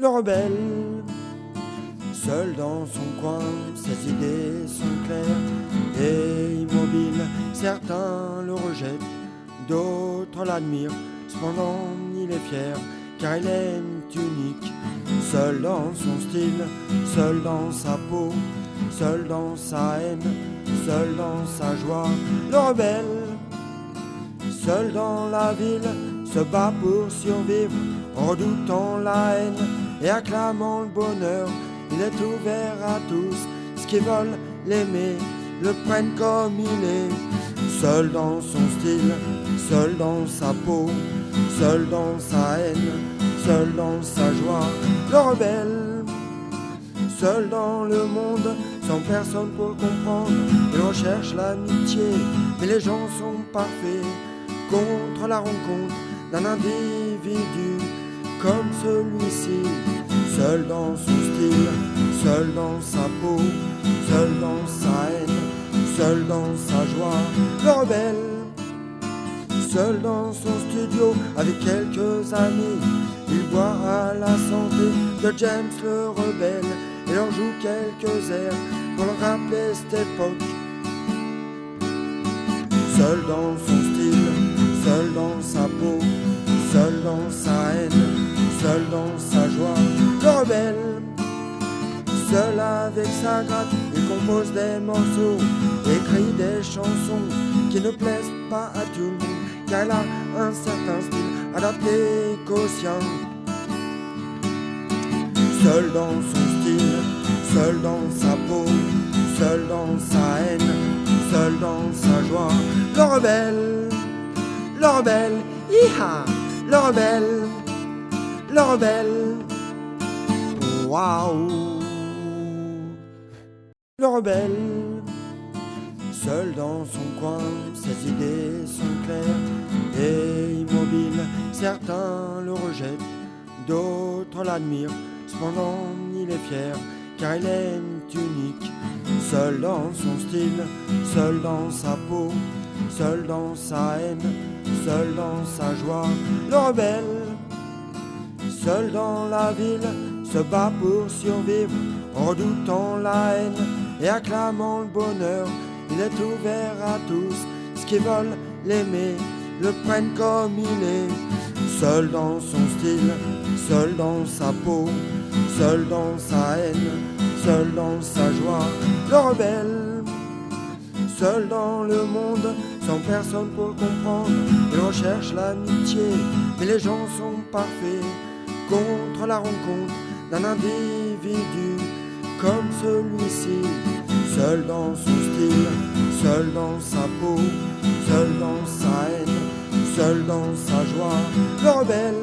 Le rebelle, seul dans son coin, ses idées sont claires et immobiles. Certains le rejettent, d'autres l'admirent. Cependant, il est fier, car il est unique. Seul dans son style, seul dans sa peau, seul dans sa haine, seul dans sa joie. Le rebelle, seul dans la ville, se bat pour survivre, en redoutant la haine et acclamant le bonheur. Il est ouvert à tous, ceux qui veulent l'aimer le prennent comme il est. Seul dans son style, seul dans sa peau, seul dans sa haine, seul dans sa joie. Le rebelle, seul dans le monde, sans personne pour le comprendre. Il recherche l'amitié, mais les gens sont parfaits. Contre la rencontre d'un individu comme celui-ci, seul dans son style, seul dans sa peau, seul dans sa haine, seul dans sa joie. Le rebelle, seul dans son studio avec quelques amis, il boit à la santé de James le rebelle et leur joue quelques airs pour leur rappeler cette époque. Seul dans son style, seul dans sa peau, seul dans sa haine, seul dans sa joie. Le rebelle, seul avec sa gratte, il compose des morceaux, écrit des chansons qui ne plaisent pas à tout le monde, car il a un certain style adapté qu'au sien. Seul dans son style, seul dans sa peau, seul dans sa haine, seul dans sa joie. Le rebelle, hi-ha, le rebelle, waouh. Le rebelle, seul dans son coin, ses idées sont claires et immobiles. Certains le rejettent, d'autres l'admirent. Cependant, il est fier, car il est unique. Seul dans son style, seul dans sa peau, seul dans sa haine, seul dans sa joie. Le rebelle, seul dans la ville, se bat pour survivre, en redoutant la haine et acclamant le bonheur. Il est ouvert à tous, ceux qui veulent l'aimer le prennent comme il est. Seul dans son style, seul dans sa peau, seul dans sa haine, seul dans sa joie. Le rebelle, seul dans le monde, sans personne pour le comprendre. Il recherche l'amitié, mais les gens sont parfaits. Contre la rencontre d'un individu comme celui-ci, seul dans son style, seul dans sa peau, seul dans sa haine, seul dans sa joie. Le rebelle,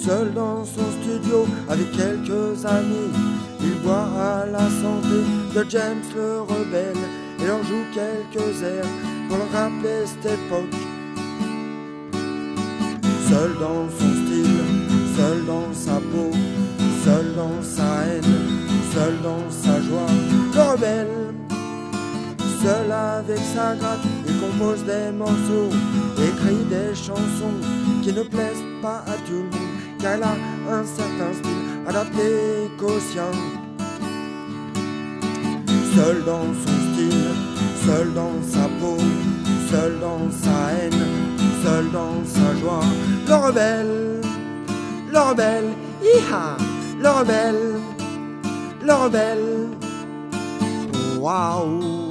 seul dans son studio avec quelques amis, il boit à la santé de James le rebelle et leur joue quelques airs pour leur rappeler cette époque. Seul dans son style, seul dans sa peau, seul dans sa haine, seul dans sa joie. Le rebelle, seul avec sa gratte, il compose des morceaux, écrit des chansons qui ne plaisent pas à tout le monde, car il a un certain style adapté qu'au sien. Seul dans son style, seul dans sa peau, seul dans sa haine, seul dans sa joie. Le rebelle, hi-ha, le rebelle, waouh.